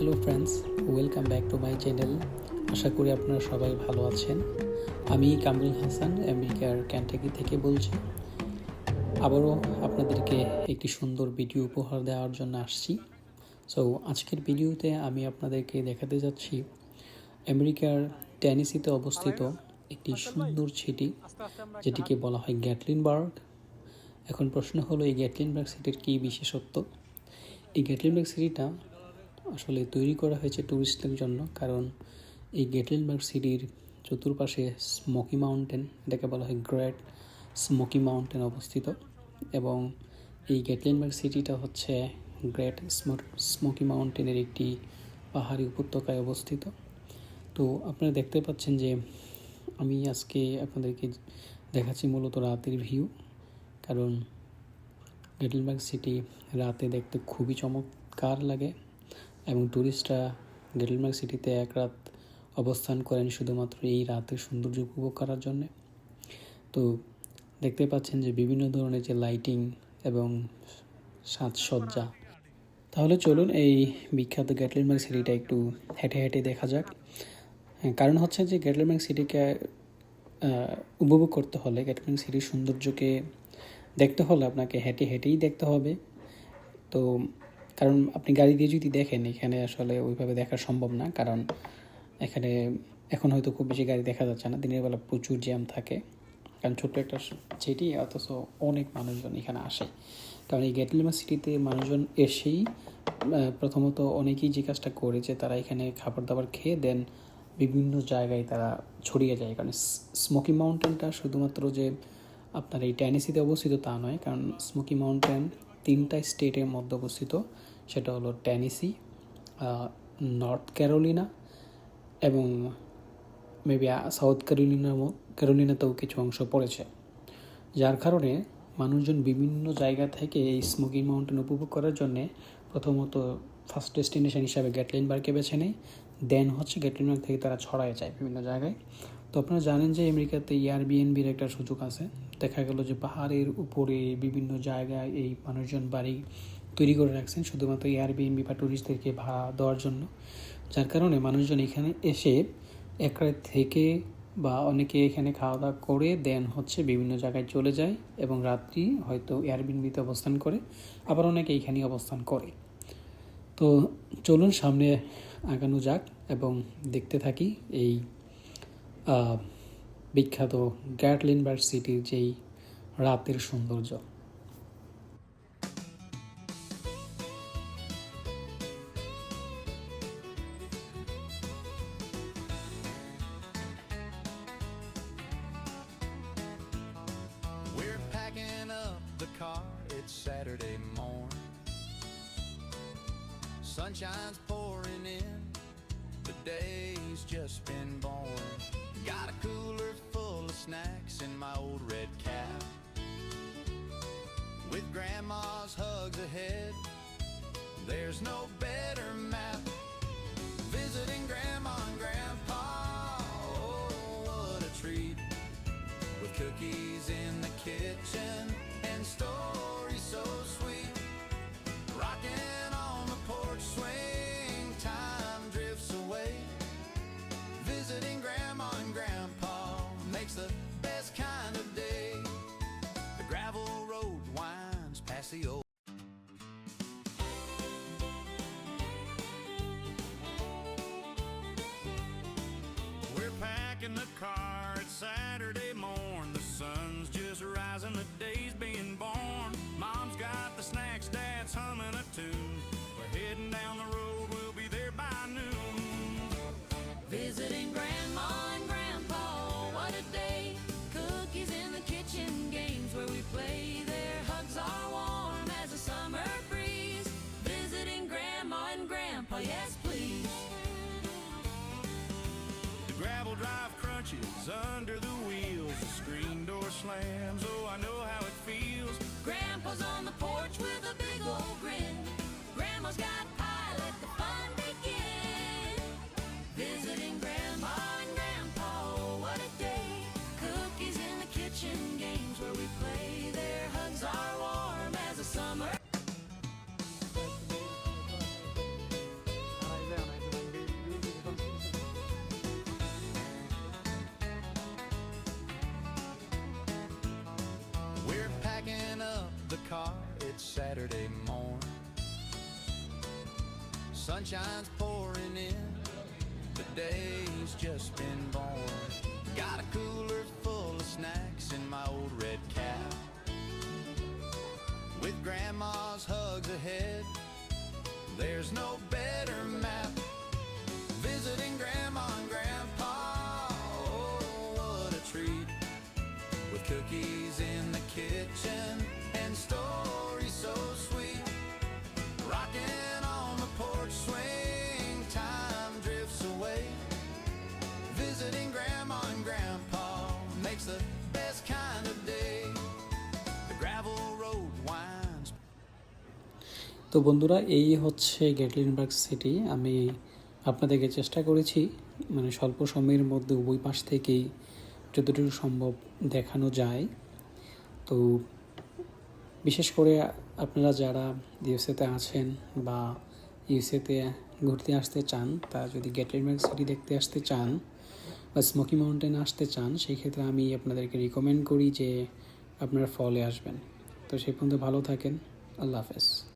Hello friends, welcome back to my channel. আশা করি আপনারা সবাই ভালো আছেন। আমি কামরুল হাসান আমেরিকার ক্যান্টাকি থেকে বলছি। আবারও আপনাদেরকে একটি সুন্দর ভিডিও উপহার দেওয়ার জন্য আসছি। সো আজকের ভিডিওতে আমি আপনাদেরকে দেখাতে যাচ্ছি আমেরিকার টেনেসিতে অবস্থিত একটি সুন্দর সিটি, যেটিকে বলা হয় গ্যাটলিনবার্গ। এখন প্রশ্ন হলো, এই গ্যাটলিনবার্গ সিটির কী বিশেষত্ব? এই গ্যাটলিনবার্গ সিটিটা আসলে তৈরি করা হয়েছে ট্যুরিস্টদের জন্য, কারণ এই গ্যাটলিনবার্গ সিটির চতুর্পাশে স্মোকি মাউন্টেন, এটাকে বলা হয় গ্রেট স্মোকি মাউন্টেন অবস্থিত। এবং এই গ্যাটলিনবার্গ সিটিটা হচ্ছে গ্রেট স্মোকি মাউন্টেনের একটি পাহাড়ি উপত্যকায় অবস্থিত। তো আপনারা দেখতে পাচ্ছেন যে আমি আজকে আপনাদেরকে দেখাচ্ছি মূলত রাতের ভিউ, কারণ গ্যাটলিনবার্গ সিটি রাতে দেখতে খুবই চমৎকার লাগে এবং ট্যুরিস্টরা গ্যাটলিনবার্গ সিটিতে এক রাত অবস্থান করেন শুধুমাত্র এই রাতের সৌন্দর্য উপভোগ করার জন্যে। তো দেখতে পাচ্ছেন যে বিভিন্ন ধরনের যে লাইটিং এবং সাজসজ্জা। তাহলে চলুন এই বিখ্যাত গ্যাটলিনবার্গ সিটিটা একটু হেঁটে হেঁটে দেখা যাক। কারণ হচ্ছে যে গ্যাটলিনবার্গ সিটিকে উপভোগ করতে হলে, গ্যাটলিনবার্গ সিটির সৌন্দর্যকে দেখতে হলে আপনাকে হেঁটে হেঁটেই দেখতে হবে। তো কারণ আপনি গাড়ি দিয়ে যদি দেখেন, এখানে আসলে ওইভাবে দেখা সম্ভব না, কারণ এখানে এখন হয়তো খুব বেশি গাড়ি দেখা যাচ্ছে না, দিনের বেলা প্রচুর জ্যাম থাকে, কারণ ছোট্ট একটা সিটি, অথচ অনেক মানুষজন এখানে আসে। কারণ এই গ্যাটলিনবার্গ সিটিতে মানুষজন এসেই প্রথমত অনেকেই যে কাজটা করেছে, তারা এখানে খাবার দাবার খেয়ে দেন বিভিন্ন জায়গায় তারা ছড়িয়ে যায়। কারণ স্মোকি মাউন্টেনটা শুধুমাত্র যে আপনার এই টেনেসিতে অবস্থিত তা নয়, কারণ স্মোকি মাউন্টেন 3টা স্টেটের মধ্যে অবস্থিত। সেটা হলো টেনেসি, নর্থ ক্যারোলিনা এবং মেবি সাউথ ক্যারোলিনাতেও কিছু অংশ পড়েছে। যার কারণে মানুষজন বিভিন্ন জায়গা থেকে এই স্মোকি মাউন্টেন উপভোগ করার জন্যে প্রথমত ফার্স্ট ডেস্টিনেশন হিসাবে গ্যাটলিনবার্গকে বেছে নেয়, দেন হচ্ছে গ্যাটলিনবার্গ থেকে তারা ছড়ায় যায় বিভিন্ন জায়গায়। তো আপনারা জানেন যে আমেরিকাতে এয়ারবিএনবির একটা সুযোগ আছে। দেখা গেল যে পাহাড়ের উপরে বিভিন্ন জায়গায় এই মানুষজন বাড়ি তৈরি করে রাখছেন শুধুমাত্র এয়ারবিএনবি বা ট্যুরিস্টদেরকে ভাড়া দেওয়ার জন্য। যার কারণে মানুষজন এখানে এসে এক রাত থেকে বা অনেকে এখানে খাওয়া দাওয়া করে দেন হচ্ছে বিভিন্ন জায়গায় চলে যায় এবং রাত্রি হয়তো এয়ারবিএনবিতে অবস্থান করে, আবার অনেকে এইখানেই অবস্থান করে। তো চলুন সামনে আগানো যাক এবং দেখতে থাকি এই বিখ্যাত গ্যাটলিনবার্গ সিটির যেই রাতের সৌন্দর্য। We're packing up the car, it's Saturday morn. Sunshine's pouring in, the day's just been born. Got a cooler full of snacks in my old red cab, with grandma's hugs ahead, there's no better map. Visiting grandma and grandpa, oh what a treat, with cookies in the kitchen and stories so sweet. Rocking on the porch swing, time drifts away. Visiting grandma and grandpa makes the best kind of day. The gravel road winds past the old. We're packing the car, it's Saturday morn. The sun's just rising, the day's being born. Mom's got the snacks, dad's humming a tune. We're heading down the road, we'll be there by noon. Visiting grandma and grandpa, what a day. Cookies in the kitchen, games where we play. Their hugs are warm as a summer breeze. Visiting grandma and grandpa, yes please. The gravel drive crunches under the wheels, the screen door slams, oh I know how it feels. Grandpa's on the porch with a big old grin. Grandma's got pie, let the fun begin. Visiting grandma and grandpa, oh what a day. Cookies in the kitchen, games where we play. Their hugs are warm as a summer. Sunshine's pouring in, the day's just been born. Got a cooler full of snacks in my old red cap. With grandma's hugs ahead, there's no better map. Visiting grandma and grandpa, oh, what a treat. With cookies in the kitchen and stories so sweet. Rocking on the porch swing, time drifts away. Visiting grandma and grandpa makes the best kind of day. The gravel road winds. তো বন্ধুরা, এই হচ্ছে গেটলিনবার্গ city. আমি আপনাদেরকে চেষ্টা করেছি মানে স্বল্প সময়ের মধ্যে উভয় পাশ থেকেই যতটুকু সম্ভব দেখানো যায়। তো বিশেষ করে আপনারা যারা ইউএসএতে আছেন বা ইউএসএতে ঘুরতে আসতে চান, তারা যদি গেটলিনবার্গ সিটি দেখতে আসতে চান বা স্মোকি মাউন্টেনে আসতে চান, সেই ক্ষেত্রে আমি আপনাদেরকে রিকমেন্ড করি যে আপনারা ফলে আসবেন। তো সেই পর্যন্ত ভালো থাকেন। আল্লাহ হাফেজ।